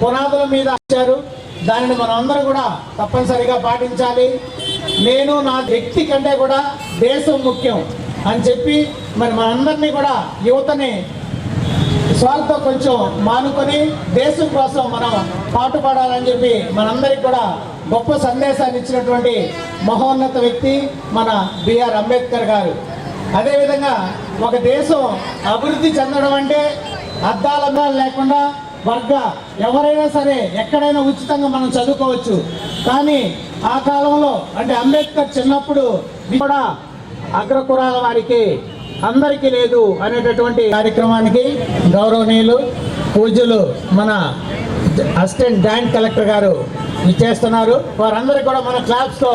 పునాదుల మీద ఇచ్చారు. దానిని మనం అందరూ కూడా తప్పనిసరిగా పాటించాలి. నేను నా వ్యక్తి కంటే కూడా దేశం ముఖ్యం అని చెప్పి మరి మనందరినీ కూడా యువతని స్వార్థం కొంచెం మానుకొని దేశం కోసం మనం పాటుపడాలని చెప్పి మనందరికి కూడా గొప్ప సందేశాన్ని ఇచ్చినటువంటి మహోన్నత వ్యక్తి మన బిఆర్ అంబేద్కర్ గారు. అదేవిధంగా ఒక దేశం అభివృద్ధి చెందడం అంటే అద్దాలు లేకుండా ఎవరైనా సరే ఎక్కడైనా ఉచితంగా మనం చదువుకోవచ్చు. కానీ ఆ కాలంలో అంటే అంబేద్కర్ చిన్నప్పుడు కూడా అగ్రకులాల వారికి అందరికీ లేదు అనేటటువంటి కార్యక్రమానికి గౌరవనీయులు పూజ్యులు మన అసిస్టెంట్ జాయింట్ కలెక్టర్ గారు ఇచ్చేస్తున్నారు. వారందరికీ కూడా మన క్లాప్స్తో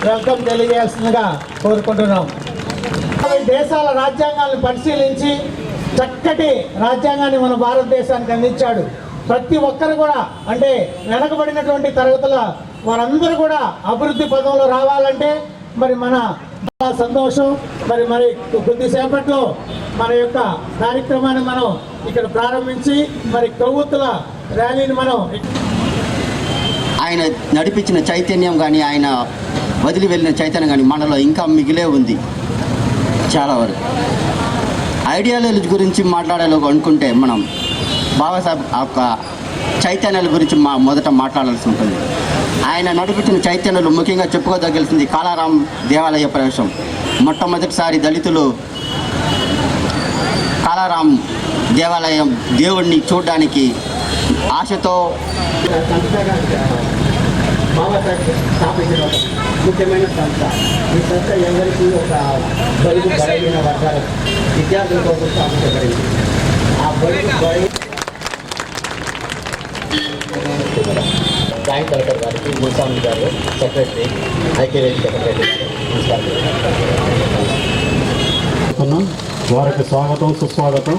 వెల్కమ్ తెలియజేస్తుందిగా కోరుకుంటున్నాం. దేశాల రాజ్యాంగాలను పరిశీలించి చక్కటి రాజ్యాంగాన్ని మన భారతదేశానికి అందించాడు. ప్రతి ఒక్కరు కూడా అంటే వెనకబడినటువంటి తరగతుల వారందరూ కూడా అభివృద్ధి పదంలో రావాలంటే మరి మన సంతోషం. మరి కొద్దిసేపట్లో మన యొక్క కార్యక్రమాన్ని మనం ఇక్కడ ప్రారంభించి మరి కొవ్వొత్తుల ర్యాలీని మనం ఆయన నడిపించిన చైతన్యం కానీ ఆయన వదిలి వెళ్ళిన చైతన్యం కానీ మనలో ఇంకా మిగిలే ఉంది. చాలా వరకు ఐడియాలజీ గురించి మాట్లాడాలి అనుకుంటే మనం బాబాసాహెబ్ యొక్క చైతన్యాల గురించి మొదట మాట్లాడాల్సి ఉంటుంది. ఆయన నడిపించిన చైతన్యాలు ముఖ్యంగా చెప్పుకోదగిలిసింది కాలారాం దేవాలయ ప్రవేశం. మొట్టమొదటిసారి దళితులు కాలారాం దేవాలయం దేవుడిని చూడడానికి ఆశతో స్థాపించిన ముఖ్యమైన సంస్థ. ఈ సంస్థ ఎవరికి ఒక బడుగు బలహీన వర్గాల విద్యార్థుల కోసం స్థాపించబడింది. ఆ బడుగు జాయింట్ కలెక్టర్ గారికి, మున్స్వామి గారు, సెక్రటరీ, ఐక్యవేది సెక్రటరీ వారికి స్వాగతం, సుస్వాగతం.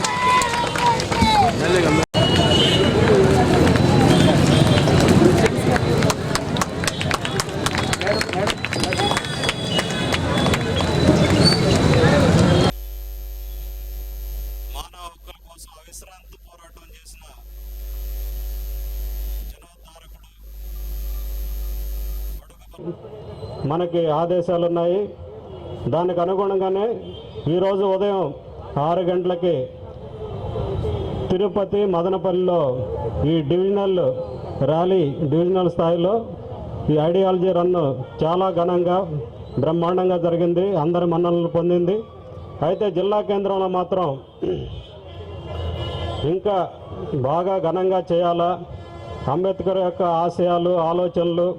మనకి ఆదేశాలు ఉన్నాయి. దానికి అనుగుణంగానే ఈరోజు ఉదయం 6 గంటలకి తిరుపతి మదనపల్లిలో ఈ డివిజనల్ ర్యాలీ, డివిజనల్ స్థాయిలో ఈ ఐడియాలజీ రన్ను చాలా ఘనంగా బ్రహ్మాండంగా జరిగింది. అందరి మన్ననలు పొందింది. అయితే జిల్లా కేంద్రంలో మాత్రం ఇంకా బాగా ఘనంగా చేయాలా, అంబేద్కర్ యొక్క ఆశయాలు, ఆలోచనలు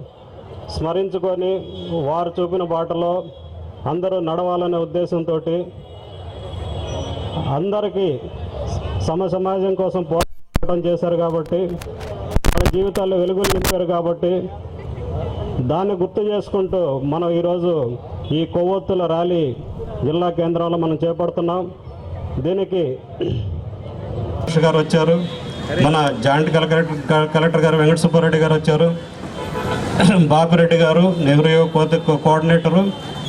స్మరించుకొని వారు చూపిన బాటలో అందరూ నడవాలనే ఉద్దేశంతో అందరికీ సమాజం కోసం పోరాటం చేశారు కాబట్టి, వాళ్ళ జీవితాల్లో వెలుగులు నింపారు కాబట్టి దాన్ని గుర్తు చేసుకుంటూ మనం ఈరోజు ఈ కొవ్వొత్తుల ర్యాలీ జిల్లా కేంద్రంలో మనం చేపడుతున్నాం. దీనికి గారు వచ్చారు, మన జాయింట్ కలెక్టర్ గారు వెంకట సుబ్బారెడ్డి గారు వచ్చారు, బాపిరెడ్డి గారు నెహ్రూ కోఆర్డినేటరు,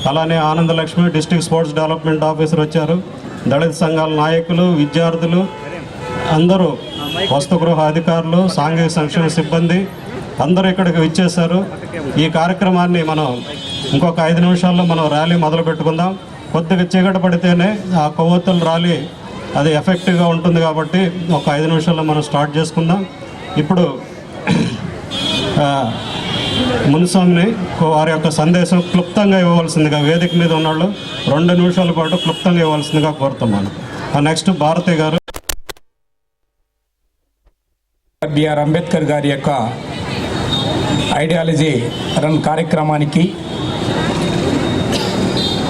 అలానే Anandalakshmi district sports development officer వచ్చారు, దళిత సంఘాల నాయకులు, విద్యార్థులు అందరూ, వసతిగృహ అధికారులు, సాంఘిక సంక్షేమ సిబ్బంది అందరూ ఇక్కడికి విచ్చేశారు. ఈ కార్యక్రమాన్ని మనం ఇంకొక 5 నిమిషాల్లో మనం ర్యాలీ మొదలు పెట్టుకుందాం. కొద్దిగా చీకటి పడితేనే ఆ కొవ్వొత్తుల ర్యాలీ అది ఎఫెక్టివ్గా ఉంటుంది కాబట్టి ఒక 5 నిమిషాల్లో మనం స్టార్ట్ చేసుకుందాం. ఇప్పుడు మున్స్వామిని వారి యొక్క సందేశం క్లుప్తంగా ఇవ్వవలసిందిగా వేదిక మీద ఉన్నవాళ్ళు 2 నిమిషాల పాటు క్లుప్తంగా ఇవ్వవలసిందిగా కోరుతున్నాను. నెక్స్ట్ భారతి గారు. బిఆర్ అంబేద్కర్ గారి యొక్క ఐడియాలజీ రన్ కార్యక్రమానికి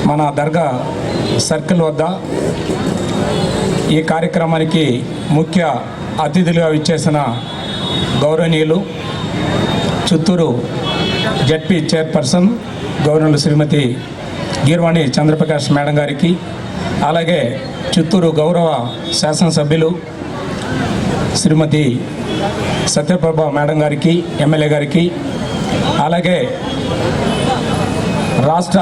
మన దర్గా సర్కిల్ వద్ద ఈ కార్యక్రమానికి ముఖ్య అతిథులుగా విచ్చేసిన గౌరవనీయులు చిత్తూరు జడ్పీ చైర్పర్సన్ గవర్నర్ శ్రీమతి గీర్వాణి చంద్రప్రకాష్ మేడం గారికి, అలాగే చిత్తూరు గౌరవ శాసనసభ్యులు శ్రీమతి సత్యప్రభ మేడం గారికి, ఎమ్మెల్యే గారికి, అలాగే రాష్ట్ర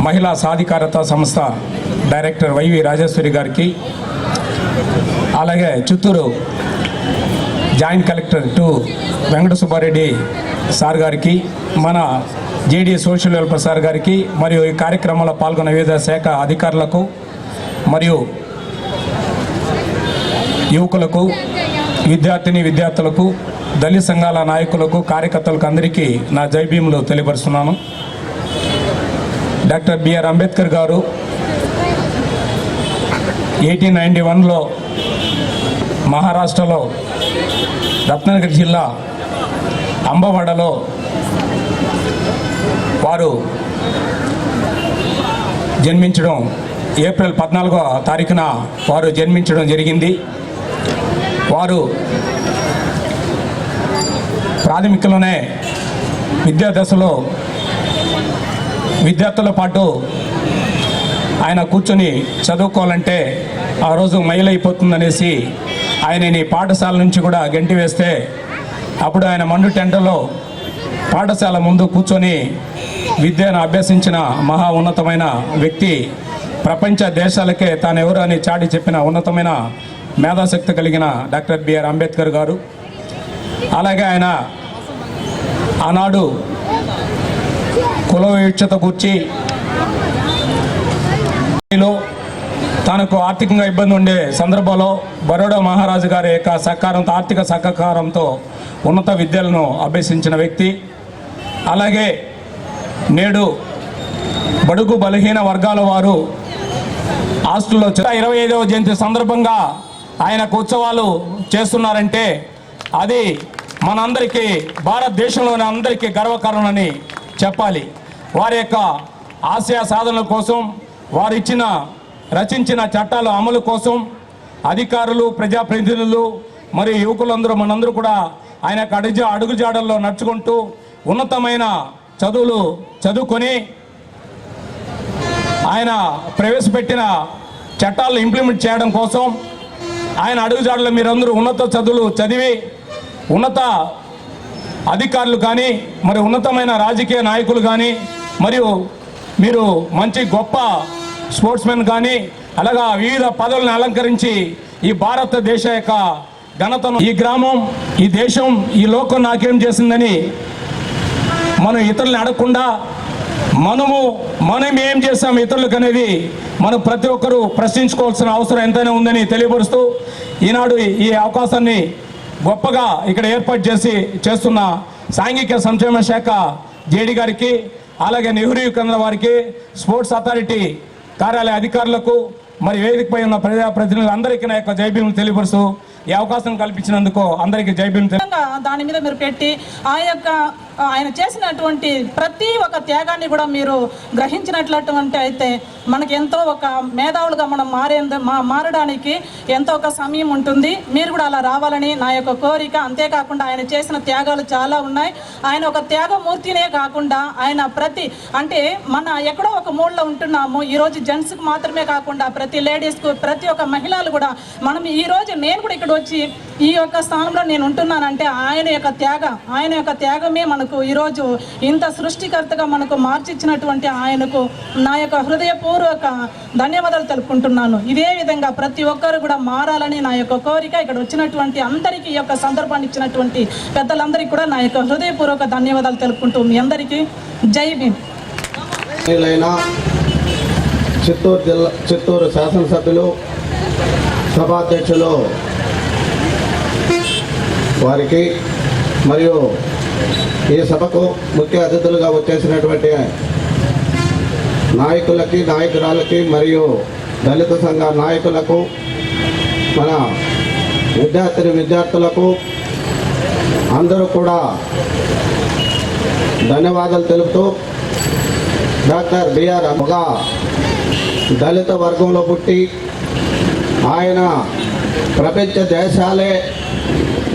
మహిళా సాధికారత సంస్థ డైరెక్టర్ వైవి రాజేశ్వరి గారికి, అలాగే Chittoor joint collector to Venkata Subba Reddy sir గారికి, మన జేడీ సోషల్ వెల్ఫేర్ సార్ గారికి, మరియు ఈ కార్యక్రమంలో పాల్గొన్న వివిధ శాఖ అధికారులకు మరియు యువకులకు, విద్యార్థులకు, దళిత సంఘాల నాయకులకు, కార్యకర్తలకు అందరికీ నా జై భీములు తెలియపరుస్తున్నాను. డాక్టర్ బిఆర్ అంబేద్కర్ గారు 1891లో మహారాష్ట్రలో రత్నగిరి జిల్లా అంబవాడలో వారు జన్మించడం, ఏప్రిల్ 14వ తారీఖున వారు జన్మించడం జరిగింది. వారు ప్రాథమికలోనే విద్యా దశలో విద్యార్థులతో పాటు ఆయన కూర్చొని చదువుకోవాలంటే ఆ రోజు మైలైపోతుందనేసి ఆయనని పాఠశాల నుంచి కూడా గంటి వేస్తే అప్పుడు ఆయన మండు టెంటలో పాఠశాల ముందు కూర్చొని విద్యను అభ్యసించిన మహా ఉన్నతమైన వ్యక్తి, ప్రపంచ దేశాలకే తానెవరు అని చాటి చెప్పిన ఉన్నతమైన మేధాశక్తి కలిగిన డాక్టర్ బిఆర్ అంబేద్కర్ గారు. అలాగే ఆయన ఆనాడు కుల వివక్షత కూర్చి తనకు ఆర్థికంగా ఇబ్బంది ఉండే సందర్భంలో బరోడా మహారాజు గారి యొక్క సహకారంతో, ఆర్థిక సహకారంతో ఉన్నత విద్యలను అభ్యసించిన వ్యక్తి. అలాగే నేడు బడుగు బలహీన వర్గాల వారు హాస్టల్లో 25వ జయంతి సందర్భంగా ఆయనకు ఉత్సవాలు చేస్తున్నారంటే అది మనందరికీ, భారతదేశంలోని అందరికీ గర్వకారణమని చెప్పాలి. వారి యొక్క ఆశయ సాధనల కోసం, వారు రచించిన చట్టాల అమలు కోసం అధికారులు, ప్రజాప్రతినిధులు మరియు యువకులందరూ మనందరూ కూడా ఆయన యొక్క అడుగుజాడల్లో నడుచుకుంటూ ఉన్నతమైన చదువులు చదువుకొని ఆయన ప్రవేశపెట్టిన చట్టాలను ఇంప్లిమెంట్ చేయడం కోసం ఆయన అడుగుజాడల్లో మీరందరూ ఉన్నత చదువులు చదివి ఉన్నత అధికారులు కానీ, మరి ఉన్నతమైన రాజకీయ నాయకులు కానీ, మరియు మీరు మంచి గొప్ప స్పోర్ట్స్ మెన్ కానీ, అలాగా వివిధ పదవులను అలంకరించి ఈ భారతదేశ యొక్క ఘనతను, ఈ గ్రామం, ఈ దేశం, ఈ లోకం నాకేం చేసిందని మనం ఇతరులను అడగకుండా మనం ఏం చేస్తాం ఇతరులకు అనేది మనం ప్రతి ఒక్కరూ ప్రశ్నించుకోవాల్సిన అవసరం ఎంతైనా ఉందని తెలియపరుస్తూ ఈనాడు ఈ అవకాశాన్ని గొప్పగా ఇక్కడ ఏర్పాటు చేస్తున్న సాంఘిక సంక్షేమ శాఖ జేడీ గారికి, అలాగే నెహ్రూ కేంద్ర వారికి, స్పోర్ట్స్ అథారిటీ కార్యాలయ అధికారులకు, మరి వేదికపై ఉన్న ప్రజాప్రతినిధులందరికీ నా యొక్క జై భీములు తెలియపరుస్తూ ఈ అవకాశం కల్పించినందుకు అందరికీ జై భీములు. దాని మీద మీరు పెట్టి ఆయన చేసినటువంటి ప్రతి ఒక్క త్యాగాన్ని కూడా మీరు గ్రహించినట్లటువంటి అయితే మనకి ఎంతో ఒక మేధావులుగా మనం మారడానికి ఎంతో ఒక సమయం ఉంటుంది. మీరు కూడా అలా రావాలని నా యొక్క కోరిక. అంతేకాకుండా ఆయన చేసిన త్యాగాలు చాలా ఉన్నాయి. ఆయన ఒక త్యాగమూర్తినే కాకుండా ఆయన మన ఎక్కడో ఒక మూలలో ఉంటున్నాము. ఈరోజు జెంట్స్కి మాత్రమే కాకుండా ప్రతి లేడీస్కు, ప్రతి ఒక్క మహిళలు కూడా మనం ఈరోజు నేను కూడా ఇక్కడ వచ్చి ఈ యొక్క స్థానంలో నేను ఉంటున్నానంటే ఆయన యొక్క త్యాగమే మనకు ఈరోజు ఇంత సృష్టికర్తగా మనకు మార్చిచ్చినటువంటి ఆయనకు నా యొక్క హృదయపూర్వక ధన్యవాదాలు తెలుపుకుంటున్నాను. ఇదే విధంగా ప్రతి ఒక్కరు కూడా మారాలని నా యొక్క కోరిక. ఇక్కడ వచ్చినటువంటి అందరికీ ఈ యొక్క సందర్భాన్ని ఇచ్చినటువంటి పెద్దలందరికీ కూడా నా యొక్క హృదయపూర్వక ధన్యవాదాలు తెలుపుకుంటూ మీ అందరికీ జై భీమ్. చిత్తూరు శాసనసభ్యులు, సభాధ్యక్షులు వారికి మరియు ఈ సభకు ముఖ్య అతిథులుగా వచ్చేసినటువంటి నాయకులకి, నాయకురాలకి మరియు దళిత సంఘ నాయకులకు, మన విద్యార్థులకు అందరూ కూడా ధన్యవాదాలు తెలుపుతూ, డాక్టర్ బిఆర్ ఒక దళిత వర్గంలో పుట్టి ఆయన ప్రపంచ దేశాలే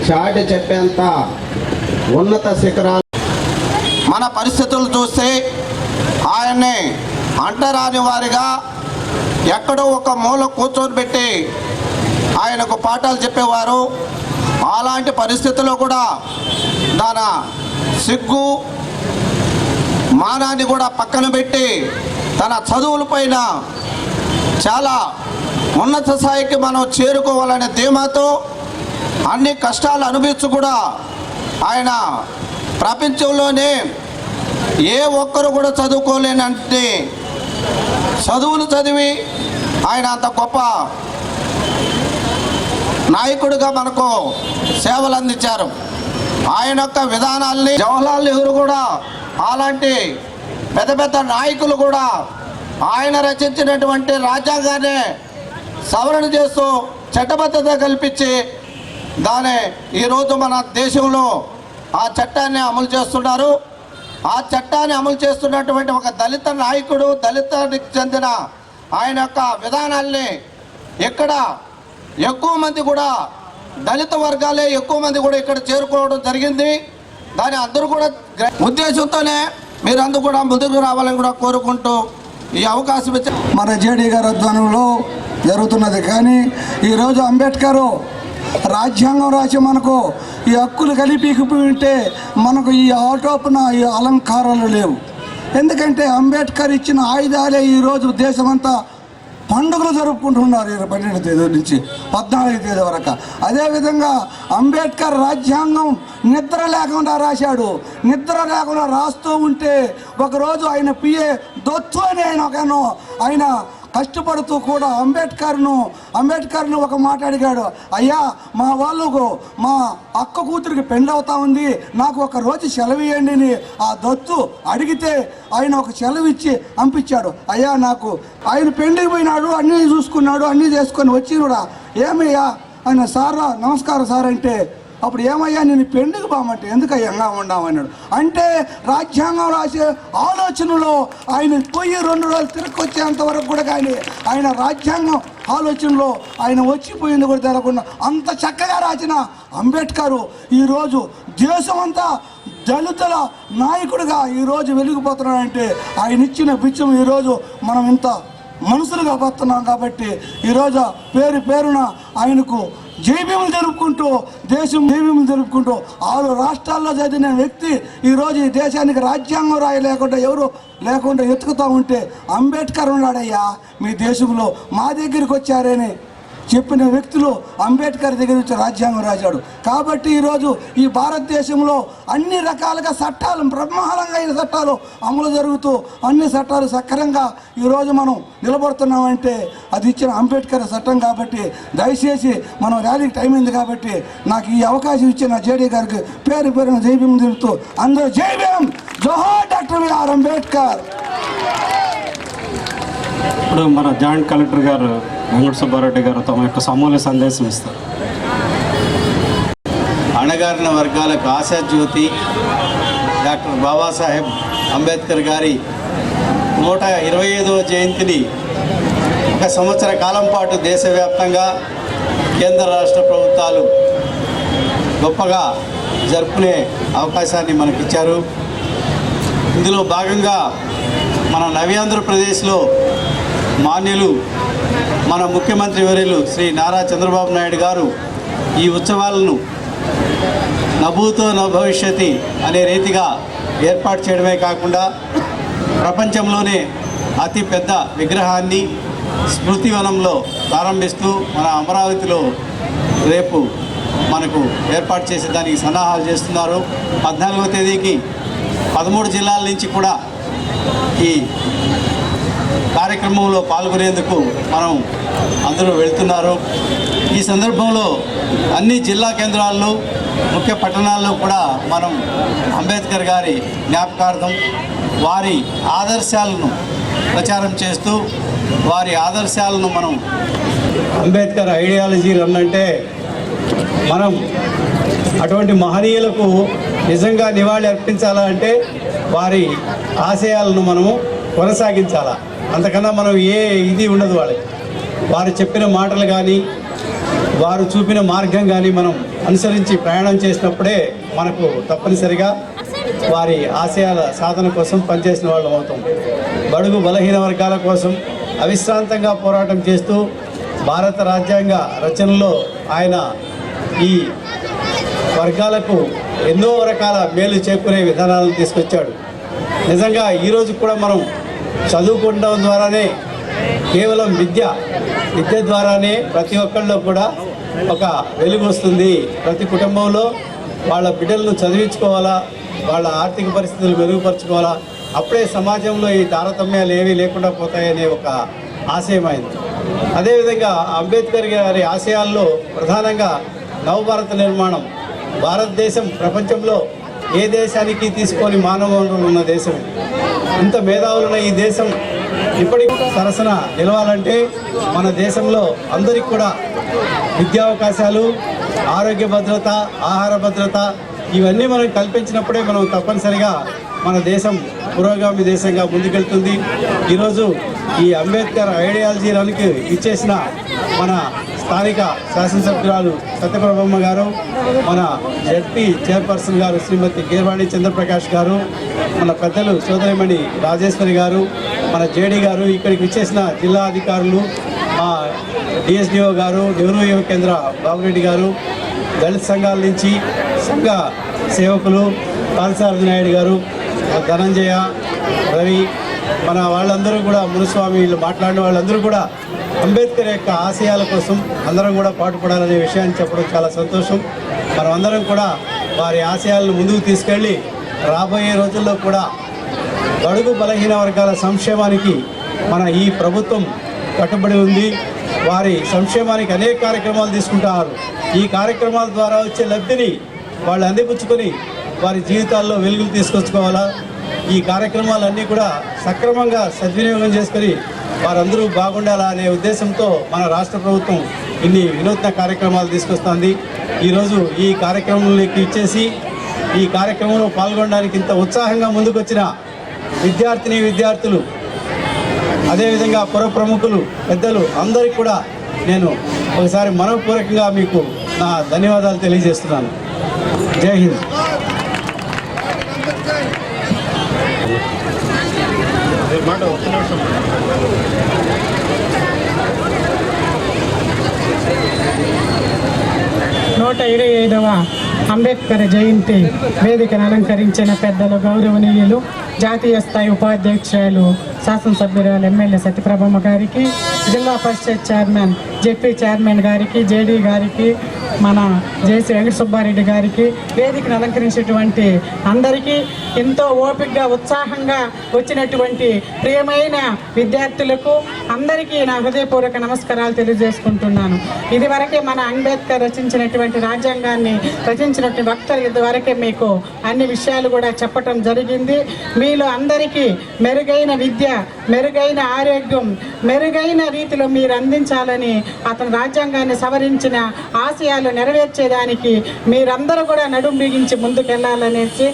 చాటి చెప్పేంత ఉన్నత శిఖరాలు. మన పరిస్థితులు చూస్తే ఆయన్ని అంటరాని వారిగా ఎక్కడో ఒక మూల కూర్చొని పెట్టి ఆయనకు పాఠాలు చెప్పేవారు. అలాంటి పరిస్థితుల్లో కూడా తన సిగ్గు మానాన్ని కూడా పక్కన పెట్టి తన చదువులపైన చాలా ఉన్నత స్థాయికి మనం చేరుకోవాలనే ధీమాతో అన్ని కష్టాలు అనుభవించు కూడా ఆయన ప్రపంచంలోనే ఏ ఒక్కరు కూడా చదువుకోలేనంటే చదువులు చదివి ఆయన అంత గొప్ప నాయకుడిగా మనకు సేవలు అందించారు. ఆయన యొక్క విధానాల్ని జవహర్లాల్ నెహ్రూ కూడా అలాంటి పెద్ద పెద్ద నాయకులు కూడా ఆయన రచించినటువంటి రాజ్యాంగాన్ని సవరణ చేస్తూ చట్టబద్ధత కల్పించి దాని ఈరోజు మన దేశంలో ఆ చట్టాన్ని అమలు చేస్తున్నారు. ఆ చట్టాన్ని అమలు చేస్తున్నటువంటి ఒక దళిత నాయకుడు, దళితానికి చెందిన ఆయన యొక్క విధానాల్ని ఇక్కడ ఎక్కువ మంది కూడా దళిత వర్గాలే ఎక్కువ మంది కూడా ఇక్కడ చేరుకోవడం జరిగింది. దాని అందరూ కూడా ఉద్దేశంతోనే మీరందరూ కూడా ముందుకు రావాలని కూడా కోరుకుంటూ ఈ అవకాశం ఇచ్చి మన జేడీ గారి ఆధ్వర్యంలో జరుగుతున్నది. కానీ ఈరోజు అంబేద్కర్ రాజ్యాంగం రాసి మనకు ఈ హక్కులు కలిపిపోయింటే మనకు ఈ ఆటోపున ఈ అలంకారాలు లేవు. ఎందుకంటే అంబేద్కర్ ఇచ్చిన ఆయుధాలే ఈరోజు దేశమంతా పండుగలు జరుపుకుంటున్నారు. 12వ తేదీ నుంచి 14వ తేదీ వరకు. అదేవిధంగా అంబేద్కర్ రాజ్యాంగం నిద్ర లేకుండా రాశాడు. నిద్ర లేకుండా రాస్తూ ఉంటే ఒకరోజు ఆయన పిఏ దొత్తు అని ఆయన కష్టపడుతూ కూడా అంబేద్కర్ను ఒక మాట అడిగాడు, అయ్యా మా వాళ్ళకు మా అక్క కూతురికి పెళ్ళి అవుతా ఉంది, నాకు ఒక రోజు సెలవు ఇవ్వండి అని ఆ దత్తు అడిగితే ఆయన ఒక సెలవు ఇచ్చి పంపించాడు. అయ్యా నాకు ఆయన పెళ్ళికి పోయినాడు, అన్నీ చూసుకున్నాడు, అన్నీ చేసుకొని వచ్చి కూడా ఏమయ్యా ఆయన సారా నమస్కారం సార్ అంటే అప్పుడు ఏమయ్యా నేను పెండుకు బామంటే ఎందుకయ్యంగా ఉన్నామన్నాడు. అంటే రాజ్యాంగం రాసే ఆలోచనలో ఆయన పోయి 2 రోజులు తిరిగి వచ్చేంత వరకు కూడా కానీ ఆయన రాజ్యాంగం ఆలోచనలో ఆయన వచ్చిపోయింది కూడా తెలకుండా అంత చక్కగా రాసిన అంబేద్కర్ ఈరోజు దేశమంతా దళితుల నాయకుడిగా ఈరోజు వెలిగిపోతున్నాడంటే ఆయన ఇచ్చిన బిచ్చం ఈరోజు మనం ఇంత మనుషులుగా బతున్నాం. కాబట్టి ఈరోజు పేరున ఆయనకు జైభీములు జరుపుకుంటూ దేశం జైభీములు జరుపుకుంటూ 6 రాష్ట్రాల్లో చదివిన వ్యక్తి ఈరోజు ఈ దేశానికి రాజ్యాంగం రాయలేకుండా ఎవరు లేకుండా ఎత్తుకుతూ ఉంటే అంబేద్కర్ ఉన్నాడయ్యా మీ దేశంలో మా దగ్గరికి వచ్చారని చెప్పిన వ్యక్తులు అంబేద్కర్ దగ్గర నుంచి రాజ్యాంగం రాశాడు. కాబట్టి ఈరోజు ఈ భారతదేశంలో అన్ని రకాలుగా చట్టాలు బ్రహ్మాండంగా అయిన చట్టాలు అమలు జరుగుతూ అన్ని చట్టాలు సక్రమంగా ఈరోజు మనం నిలబడుతున్నామంటే అది ఇచ్చిన అంబేద్కర్ చట్టం. కాబట్టి దయచేసి మనం ర్యాలీకి టైం అయింది కాబట్టి నాకు ఈ అవకాశం ఇచ్చిన జేడీ గారికి పేరున జై భీమ్ తెలుపుతూ అందరూ జై భీమ్, జోహార్ డాక్టర్ బిఆర్ అంబేద్కర్. ఇప్పుడు మన జాయింట్ కలెక్టర్ గారు వెంకట సుబ్బారెడ్డి గారు తమ యొక్క సమూల సందేశం ఇస్తారు. అణగారిన వర్గాలకు ఆశాజ్యోతి డాక్టర్ బాబాసాహెబ్ అంబేద్కర్ గారి 125వ జయంతిని 1 సంవత్సర కాలం పాటు దేశవ్యాప్తంగా కేంద్ర రాష్ట్ర ప్రభుత్వాలు గొప్పగా జరుపుకునే అవకాశాన్ని మనకిచ్చారు. ఇందులో భాగంగా మన నవ్యాంధ్రప్రదేశ్లో మాన్యులు మన ముఖ్యమంత్రి వర్యులు శ్రీ నారా చంద్రబాబు నాయుడు గారు ఈ ఉత్సవాలను నభూతో నభవిష్యతి అనే రీతిగా ఏర్పాటు చేయడమే కాకుండా ప్రపంచంలోనే అతి పెద్ద విగ్రహాన్ని స్మృతివనంలో ప్రారంభిస్తూ మన అమరావతిలో రేపు మనకు ఏర్పాటు చేసే దానికి సన్నాహాలు చేస్తున్నారు. 14వ తేదీకి 13 జిల్లాల నుంచి కూడా ఈ కార్యక్రమంలో పాల్గొనేందుకు మనం అందరూ వెళ్తున్నారు. ఈ సందర్భంలో అన్ని జిల్లా కేంద్రాల్లో ముఖ్య పట్టణాల్లో కూడా మనం అంబేద్కర్ గారి జ్ఞాపకార్థం వారి ఆదర్శాలను ప్రచారం చేస్తూ వారి ఆదర్శాలను మనం అంబేద్కర్ ఐడియాలజీలు అన్నంటే మనం అటువంటి మహనీయులకు నిజంగా నివాళి అర్పించాలంటే వారి ఆశయాలను మనము కొనసాగించాలా. అంతకన్నా మనం ఇది ఉండదు. వాళ్ళకి వారు చెప్పిన మాటలు కానీ వారు చూపిన మార్గం కానీ మనం అనుసరించి ప్రయాణం చేసినప్పుడే మనకు తప్పనిసరిగా వారి ఆశయాల సాధన కోసం పనిచేసిన వాళ్ళం అవుతాం. బడుగు బలహీన వర్గాల కోసం అవిశ్రాంతంగా పోరాటం చేస్తూ భారత రాజ్యాంగ రచనలో ఆయన ఈ వర్గాలకు ఎన్నో రకాల మేలు చేకూరే విధానాలను తీసుకొచ్చాడు. నిజంగా ఈరోజు కూడా మనం చదువుకోవడం ద్వారానే కేవలం విద్య ద్వారానే ప్రతి ఒక్కళ్ళలో కూడా ఒక వెలుగు వస్తుంది. ప్రతి కుటుంబంలో వాళ్ళ బిడ్డలను చదివించుకోవాలా, వాళ్ళ ఆర్థిక పరిస్థితులు మెరుగుపరుచుకోవాలా, అప్పుడే సమాజంలో ఈ తారతమ్యాలు ఏవీ లేకుండా పోతాయనే ఒక ఆశయం అయింది. అదేవిధంగా అంబేద్కర్ గారి ఆశయాల్లో ప్రధానంగా నవభారత నిర్మాణం. భారతదేశం ప్రపంచంలో ఏ దేశానికి తీసుకొని మానవ వనరులు ఉన్న దేశం. ఇంత మేధావులున్న ఈ దేశం ఇప్పటికి సరసన నిలవాలంటే మన దేశంలో అందరికీ కూడా విద్యావకాశాలు, ఆరోగ్య భద్రత, ఆహార భద్రత ఇవన్నీ మనం కల్పించినప్పుడే మనం తప్పనిసరిగా మన దేశం పురోగామి దేశంగా ముందుకెళ్తుంది. ఈరోజు ఈ అంబేద్కర్ ఐడియాలజీలకు ఇచ్చేసిన మన స్థానిక శాసనసభ్యురాలు సత్యప్రభమ్మ గారు, మన జడ్పీ చైర్పర్సన్ గారు శ్రీమతి గీర్వాణి చంద్రప్రకాష్ గారు, మన పెద్దలు సోదరిమణి రాజేశ్వరి గారు, మన జేడీ గారు, ఇక్కడికి ఇచ్చేసిన జిల్లా అధికారులు, మా డిఎస్డిఓ గారు, నెహ్రూ యువ కేంద్ర బాబురెడ్డి గారు, దళిత సంఘాల నుంచి సంఘ సేవకులు పాలసారథి నాయుడు గారు, ధనంజయ, రవి, మన వాళ్ళందరూ కూడా మునుస్వామి వీళ్ళు మాట్లాడిన వాళ్ళందరూ కూడా అంబేద్కర్ యొక్క ఆశయాల కోసం అందరం కూడా పాటుపడాలనే విషయాన్ని చెప్పడం చాలా సంతోషం. మనం అందరం కూడా వారి ఆశయాలను ముందుకు తీసుకెళ్ళి రాబోయే రోజుల్లో కూడా బడుగు బలహీన వర్గాల సంక్షేమానికి మన ఈ ప్రభుత్వం కట్టుబడి ఉంది. వారి సంక్షేమానికి అనేక కార్యక్రమాలు తీసుకుంటున్నారు. ఈ కార్యక్రమాల ద్వారా వచ్చే లబ్ధిని వాళ్ళు అందిపుచ్చుకొని వారి జీవితాల్లో వెలుగులు తీసుకొచ్చుకోవాలా. ఈ కార్యక్రమాలన్నీ కూడా సక్రమంగా సద్వినియోగం చేసుకొని వారందరూ బాగుండాలా అనే ఉద్దేశంతో మన రాష్ట్ర ప్రభుత్వం ఇన్ని వినూత్న కార్యక్రమాలు తీసుకొస్తుంది. ఈరోజు ఈ కార్యక్రమంలోకి ఇచ్చేసి ఈ కార్యక్రమంలో పాల్గొనడానికి ఇంత ఉత్సాహంగా ముందుకొచ్చిన విద్యార్థులు, అదేవిధంగా పుర ప్రముఖులు, పెద్దలు అందరికీ కూడా నేను ఒకసారి మనఃపూర్వకంగా మీకు నా ధన్యవాదాలు తెలియజేస్తున్నాను. జై హింద్. మాట ఒక్క నిమిషం. 125వ అంబేద్కర్ జయంతి వేదికను అలంకరించిన పెద్దలు, గౌరవనీయులు, జాతీయ స్థాయి ఉపాధ్యక్షులు శాసనసభ్యురాలు ఎమ్మెల్యే సత్యప్రభమ్మ గారికి, జిల్లా పరిషత్ చైర్మన్, జెడ్పీ చైర్మన్ గారికి, జేడీ గారికి, మన జేసీ వెంకట సుబ్బారెడ్డి గారికి, వేదికను అలంకరించినటువంటి అందరికీ, ఎంతో ఓపికగా ఉత్సాహంగా వచ్చినటువంటి ప్రియమైన విద్యార్థులకు అందరికీ నా హృదయపూర్వక నమస్కారాలు తెలియజేసుకుంటున్నాను. ఇదివరకే మన అంబేద్కర్ రచించినటువంటి రాజ్యాంగాన్ని రచించినటువంటి వక్తలు ఇదివరకే మీకు అన్ని విషయాలు కూడా చెప్పటం జరిగింది. మీలో అందరికీ మెరుగైన విద్య, మెరుగైన ఆరోగ్యం, మెరుగైన రీతిలో మీరు అందించాలని అతను రాజ్యాంగాన్ని సవరించిన ఆశయాలు నెరవేర్చేదానికి మీరందరూ కూడా నడుం బిగించి ముందుకెళ్లాలనేసి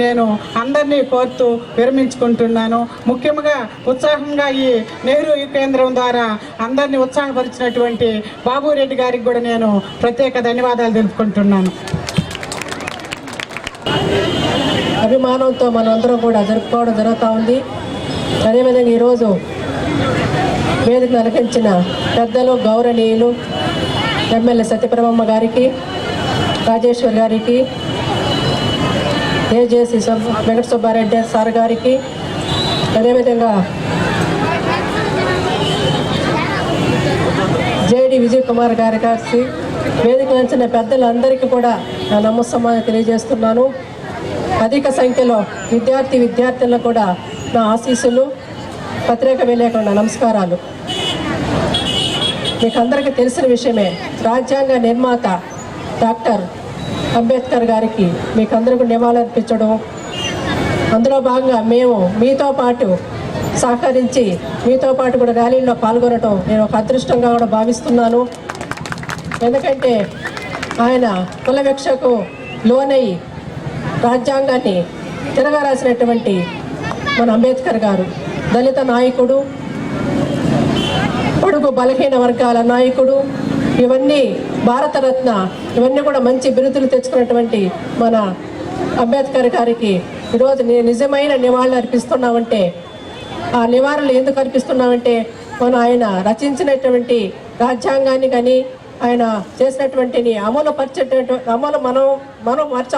నేను అందరినీ కోరుతూ విరమించుకుంటున్నాను. ముఖ్యంగా ఉత్సాహంగా ఈ నెహ్రూ యువ కేంద్రం ద్వారా అందరినీ ఉత్సాహపరిచినటువంటి బాబురెడ్డి గారికి కూడా నేను ప్రత్యేక ధన్యవాదాలు తెలుపుకుంటున్నాను. అభిమానంతో మనందరం కూడా జరుపుకోవడం జరుగుతూ ఉంది. అదేవిధంగా ఈరోజు వేదికను అలంకరించిన పెద్దలు, గౌరవనీయులు ఎమ్మెల్యే సత్యప్రభమ్మ గారికి, రాజేశ్వర్ గారికి, ఏజేసి వెంకట సుబ్బారెడ్డి సార్ గారికి, అదేవిధంగా జేడి విజయ్ కుమార్ గారి గారికి, వేదిక నుంచిన పెద్దలందరికీ కూడా నా నమస్కారాలు తెలియజేస్తున్నాను. అధిక సంఖ్యలో విద్యార్థులకు కూడా నా ఆశీస్సులు, పత్రిక విలేకరుల నమస్కారాలు. మీకు అందరికీ తెలిసిన విషయమే, రాజ్యాంగ నిర్మాత డాక్టర్ అంబేద్కర్ గారికి మీకు అందరికీ నివాళులర్పించడం, అందులో భాగంగా మేము మీతో పాటు సహకరించి మీతో పాటు కూడా ర్యాలీలో పాల్గొనడం నేను ఒక అదృష్టంగా కూడా భావిస్తున్నాను. ఎందుకంటే ఆయన కుల వివక్షకు లోనయ్యి రాజ్యాంగాన్ని తిరగరాసినటువంటి మన అంబేద్కర్ గారు దళిత నాయకుడు, పొడుగు బలహీన వర్గాల నాయకుడు, ఇవన్నీ భారతరత్న, ఇవన్నీ కూడా మంచి బిరుదులు తెచ్చుకున్నటువంటి మన అంబేద్కర్ గారికి ఈరోజు నిజమైన నివాళులు అర్పిస్తున్నామంటే, ఆ నివాళులు ఎందుకు అర్పిస్తున్నామంటే మనం ఆయన రచించినటువంటి రాజ్యాంగాన్ని కానీ ఆయన చేసినటువంటిని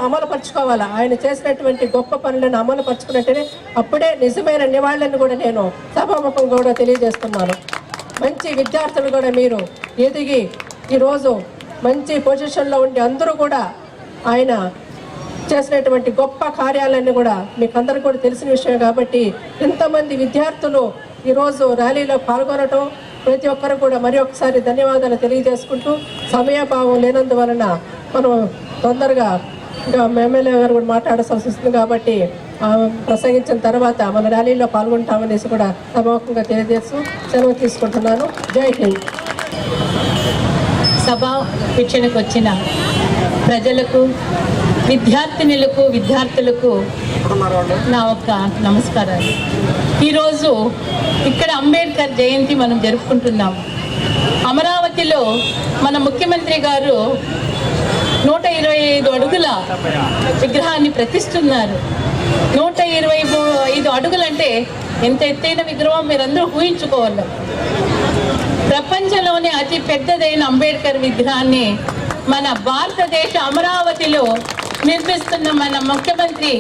అమలుపరచుకోవాలి. ఆయన చేసినటువంటి గొప్ప పనులను అమలుపరుచుకున్నట్టునే అప్పుడే నిజమైన నివాళులను కూడా నేను సభాముఖం కూడా తెలియజేస్తున్నాను. మంచి విద్యార్థులు కూడా మీరు ఎదిగి ఈరోజు మంచి పొజిషన్లో ఉండి అందరూ కూడా ఆయన చేసినటువంటి గొప్ప కార్యాలన్నీ కూడా మీకు అందరికీ కూడా తెలిసిన విషయం కాబట్టి ఇంతమంది విద్యార్థులు ఈరోజు ర్యాలీలో పాల్గొనడం ప్రతి ఒక్కరు కూడా మరి ఒకసారి ధన్యవాదాలు తెలియజేసుకుంటూ సమయాభావం లేనందువలన మనం తొందరగా ఇంకా ఎమ్మెల్యే గారు కూడా మాట్లాడాల్సి వస్తుంది కాబట్టి ప్రసంగించిన తర్వాత మన ర్యాలీలో పాల్గొంటామనేసి కూడా సభాముఖంగా తెలియజేస్తూ సెలవు తీసుకుంటున్నాను. జై హింద్. సభా శిక్షణకు వచ్చిన ప్రజలకు, విద్యార్థినులకు, విద్యార్థులకు నా ఒక్క నమస్కారాలు. ఈరోజు ఇక్కడ అంబేద్కర్ జయంతి మనం జరుపుకుంటున్నాం. అమరావతిలో మన ముఖ్యమంత్రి గారు 125 అడుగుల విగ్రహాన్ని ప్రతిష్ఠిస్తున్నారు. 125 అడుగులంటే ఎంత ఎత్తైన విగ్రహం మీరందరూ ఊహించుకోవాలి. ప్రపంచంలోనే అతి పెద్దదైన అంబేద్కర్ విగ్రహాన్ని మన భారతదేశ అమరావతిలో నిర్మిస్తున్న మన ముఖ్యమంత్రి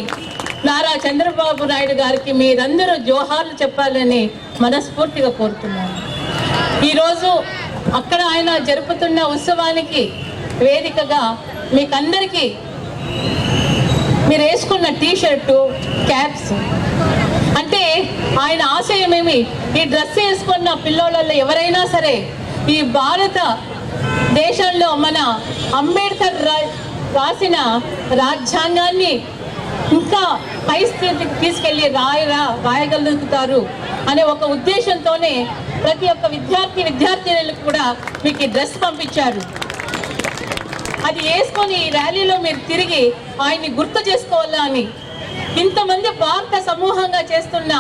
నారా చంద్రబాబు నాయుడు గారికి మీరందరూ జోహార్లు చెప్పాలని మనస్ఫూర్తిగా కోరుతున్నాను. ఈరోజు అక్కడ ఆయన జరుపుతున్న ఉత్సవానికి వేదికగా మీకందరికీ మీరు వేసుకున్న టీషర్టు, క్యాప్స్ అంటే ఆయన ఆశయమేమి, ఈ డ్రెస్ వేసుకున్న పిల్లోళ్ళల్లో ఎవరైనా సరే ఈ భారత దేశంలో మన అంబేద్కర్ రాసిన రాజ్యాంగాన్ని ఇంకా పై స్థితికి తీసుకెళ్ళి రాయగలుగుతారు అనే ఒక ఉద్దేశంతోనే ప్రతి ఒక్క విద్యార్థినులకు కూడా మీకు ఈ డ్రెస్ పంపించారు. అది వేసుకొని ఈ ర్యాలీలో మీరు తిరిగి ఆయన్ని గుర్తు చేసుకోవాలా అని ఇంతమంది భారత సమూహంగా చేస్తున్న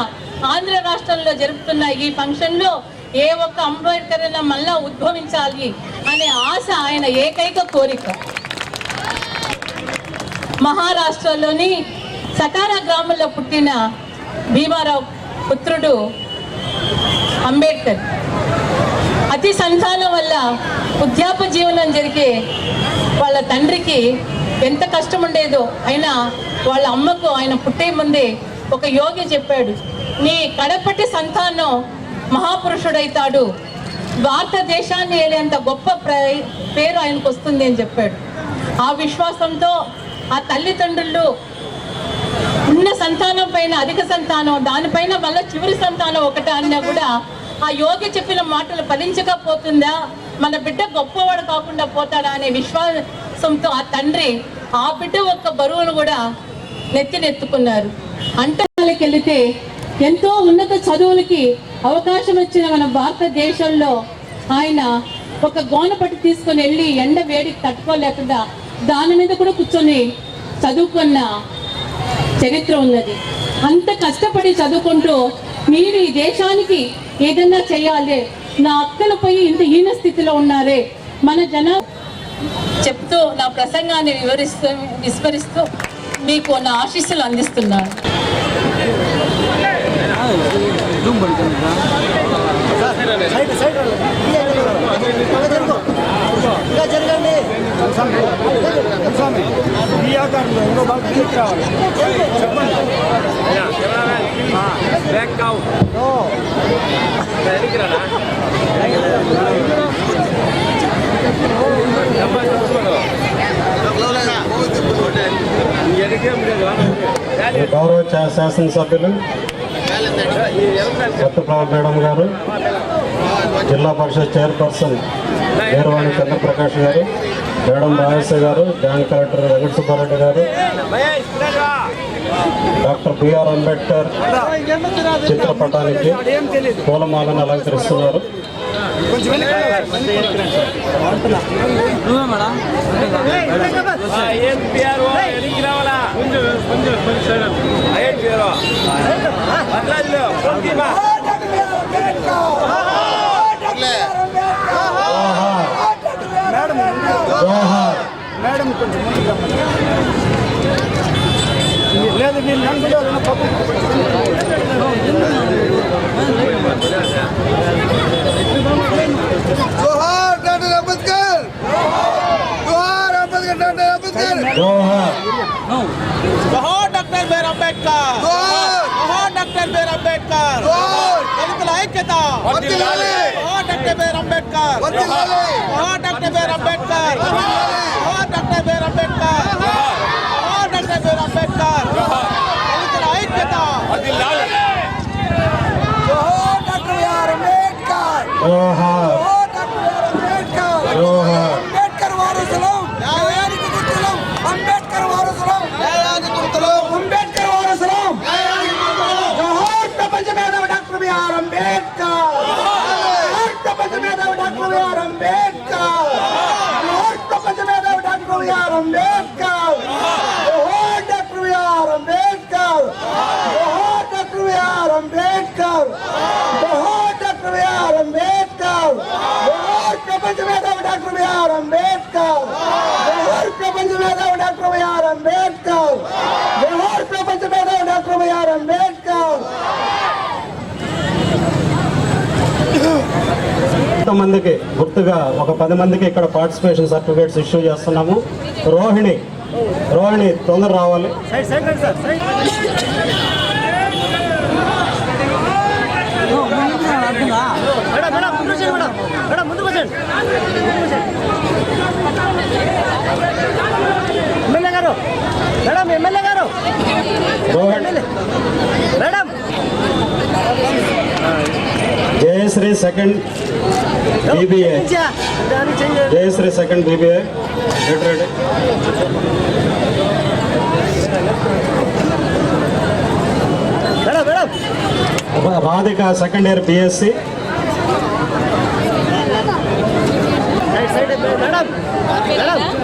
ఆంధ్ర రాష్ట్రంలో జరుపుతున్న ఈ ఫంక్షన్లో ఏ ఒక్క అంబేద్కర్ మళ్ళా ఉద్భవించాలి అనే ఆశ ఆయన ఏకైక కోరిక. మహారాష్ట్రలోని సటారా గ్రామంలో పుట్టిన భీమారావు పుత్రుడు అంబేద్కర్. అతి సంతానం వల్ల వృద్ధాప్య జీవనం జరిగే వాళ్ళ తండ్రికి ఎంత కష్టం ఉండేదో అయినా వాళ్ళ అమ్మకు ఆయన పుట్టే ముందే ఒక యోగి చెప్పాడు, నీ కడపటి సంతానం మహాపురుషుడైతాడు, భారతదేశాన్ని ఏలేంత గొప్ప పేరు ఆయనకు వస్తుంది అని చెప్పాడు. ఆ విశ్వాసంతో ఆ తల్లిదండ్రులు ఉన్న సంతానం పైన అధిక సంతానం, దానిపైన మళ్ళీ చివరి సంతానం ఒకటే అన్నా కూడా ఆ యోగి చెప్పిన మాటలు ఫలించకపోతుందా, మన బిడ్డ గొప్పవాడు కాకుండా పోతాడా అనే విశ్వాసంతో ఆ తండ్రి ఆ బిడ్డ ఒక్క బరువును కూడా నెత్తినెత్తుకున్నారు. అంటకి వెళితే ఎంతో ఉన్నత చదువులకి అవకాశం వచ్చిన మన భారతదేశంలో ఆయన ఒక గోనపట్టి తీసుకొని వెళ్ళి ఎండ వేడికి తట్టుకోలేకుండా దాని మీద కూడా కూర్చొని చదువుకున్న చరిత్ర ఉన్నది. అంత కష్టపడి చదువుకుంటూ మీరు ఈ దేశానికి ఏదన్నా చేయాలి, నా అక్కలు పోయి ఇంత హీన స్థితిలో ఉన్నారే మన చెప్తూ నా ప్రసంగాన్ని విస్మరిస్తూ మీకు నా ఆశీస్సులు అందిస్తున్నాను. గౌరవ శాసనసభ్యులు సత్యప్రభ మేడం గారు, జిల్లా పరిషత్ చైర్పర్సన్ వీరవాణి చంద్రప్రకాష్ గారు, మేడం రాజేశ్వర గారు, జాయింట్ కలెక్టర్ వెంకట సుబ్బారెడ్డి గారు, డాక్టర్ బిఆర్ అంబేద్కర్ చిత్రపటానికి పూలమాలను అలంకరిస్తున్నారు. లేదు జోహార్ డాక్టర్ అంబేద్కర్, జోహార్ అంబేద్కర్, డాక్టర్ అంబేద్కర్, జోహార్ జోహార్ డాక్టర్ బిఆర్ అంబేద్కర్, జోహార్ డాక్టర్ బిఆర్ అంబేద్కర్, దళితుల ఐక్యత, జోహార్ డాక్టర్ బిఆర్ అంబేద్కర్, జోహార్ డాక్టర్ బిఆర్ అంబేద్కర్. జోహార్ జోహార్ అంబేద్కర్ వారసులం న్యాయానికి గుర్తులం అంబేద్కర్ వారసులం న్యాయానికి గుర్తులం అంబేద్కర్ వారసులం జోహార్ ప్రపంచ మేధావి డాక్టర్ బిఆర్ అంబేద్కర్ జోహార్ ప్రపంచ మేధావి డాక్టర్ బిఆర్ అంబేద్కర్ జోహార్ ప్రపంచ మేధావి డాక్టర్ బిఆర్ అంబేద్కర్ జోహార్ డాక్టర్ బిఆర్ అంబేద్కర్ జోహార్ డాక్టర్ బిఆర్ అంబేద్కర్ జోహార్ డాక్టర్ బిఆర్ అంబేద్కర్ జోహార్ ప్రపంచ మేధావి డాక్టర్ బిఆర్ అంబేద్కర్ జోహార్ ప్రపంచ మేధావి డాక్టర్ బిఆర్ అంబేద్కర్ జోహార్ ప్రపంచ మేధావి డాక్టర్ బిఆర్ అంబేద్కర్. మందికి గుర్తుగా ఒక 10 మందికి ఇక్కడ పార్టిసిపేషన్ సర్టిఫికేట్స్ ఇష్యూ చేస్తున్నాము. రోహిణి తొందర రావాలి. Jayashree second BBA ready. Radhika second year BSc.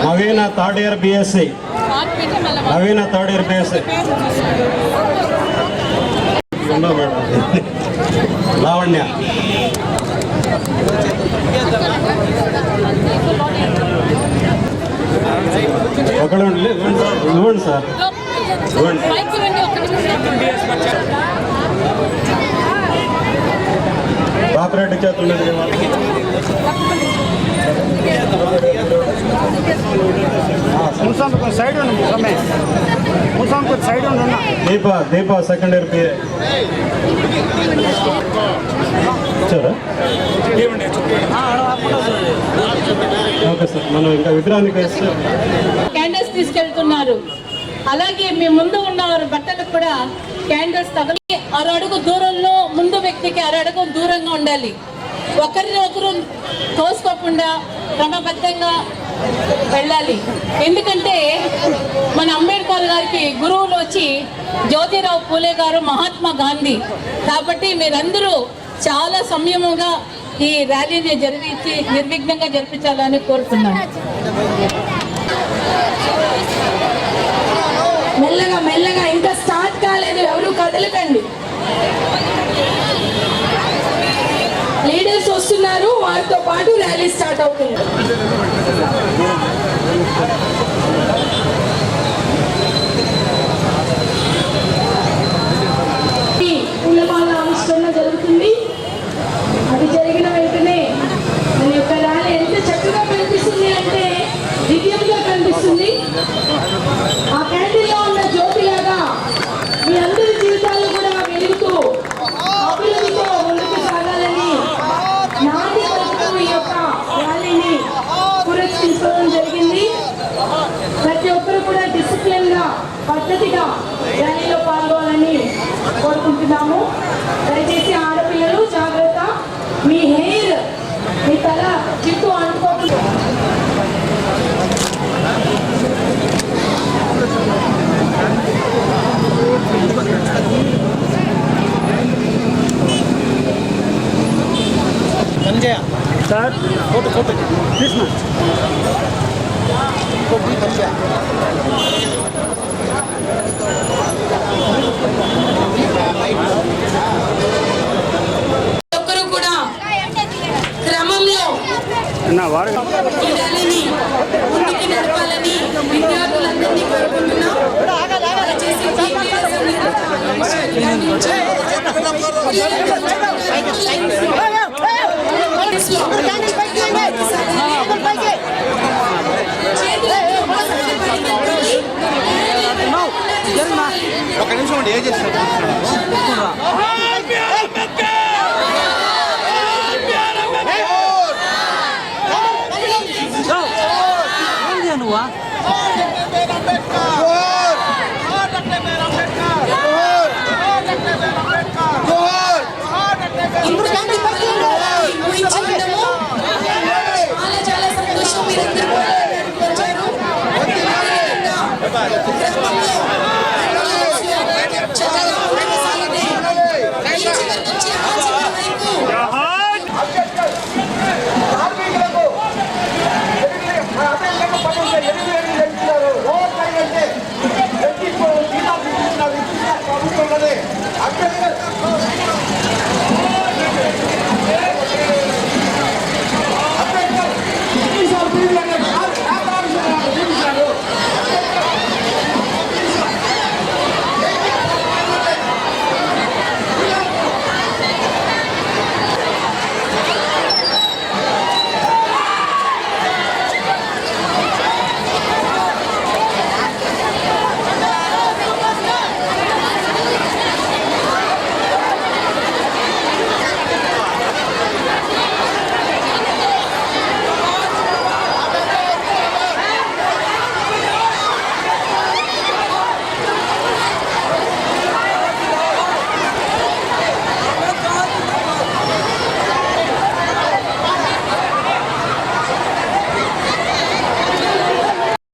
Naveena third year BSc. Lavanya ఒకళ్ళు ఇవ్వండి సార్, ఇవ్వండి. బాపరెడ్డి చేతులు దీప సెకండ్ ఇయర్ బిఏ వచ్చారా? ఓకే సార్, మనం ఇంకా విగ్రహానికి వేస్తే క్యాండిల్స్ తీసుకెళ్తున్నారు. అలాగే మీ ముందు ఉన్న బట్టలకు కూడా క్యాండిల్స్ తగిలి అరడుగు దూరంలో ముందు వ్యక్తికి అరడుగు దూరంగా ఉండాలి. ఒకరిని ఒకరు తోసుకోకుండా క్రమబద్ధంగా వెళ్ళాలి. ఎందుకంటే మన అంబేద్కర్ గారికి గురువులు వచ్చి జ్యోతిరావు పూలే గారు, మహాత్మా గాంధీ. కాబట్టి మీరందరూ చాలా సంయమంగా ఈ ర్యాలీని నిర్విఘ్నంగా జరిపించాలని కోరుతున్నాను. మెల్లగా ఇంకా స్టార్ట్ కాలేదు, ఎవరు కదలకండి. లీడర్స్ వస్తున్నారు, వారితో పాటు ర్యాలీ స్టార్ట్ అవుతుంది. పూలమాల ఆవిష్కరణ జరుగుతుంది. అది జరిగిన వెంటనే మన యొక్క ర్యాలీ ఎంత చక్కగా కనిపిస్తుంది అంటే దివ్యంగా కనిపిస్తుంది. ఆ క్యాంటీన్లో ఉన్న జ్యోతిలాగా మీ అందరి జీవితాలు కూడా వెలుగుతూ అభివృద్ధితో ముందుకు సాగాలని నాటి వరకు ఈ యొక్క ర్యాలీని పురస్కరించడం జరిగింది. ప్రతి ఒక్కరు కూడా డిసిప్లిన్ గా, పద్ధతిగా ర్యాలీలో పాల్గొనాలని కోరుకుంటున్నాము. దయచేసి ఆడపిల్లలు జాగ్రత్త, మీ హెయిర్, మీ తల జిట్టు అనుకోకుండా. సార్ ఫోటో ప్లీజ్ మా ఒక్కరు కూడా క్రమంలో ఈ ర్యాలీని ముందుకు నడపాలని విద్యార్థులందరినీ కోరుకుంటున్నాం. దయచేసి GPS ఒక నిమిషం ఏ చేస్తారు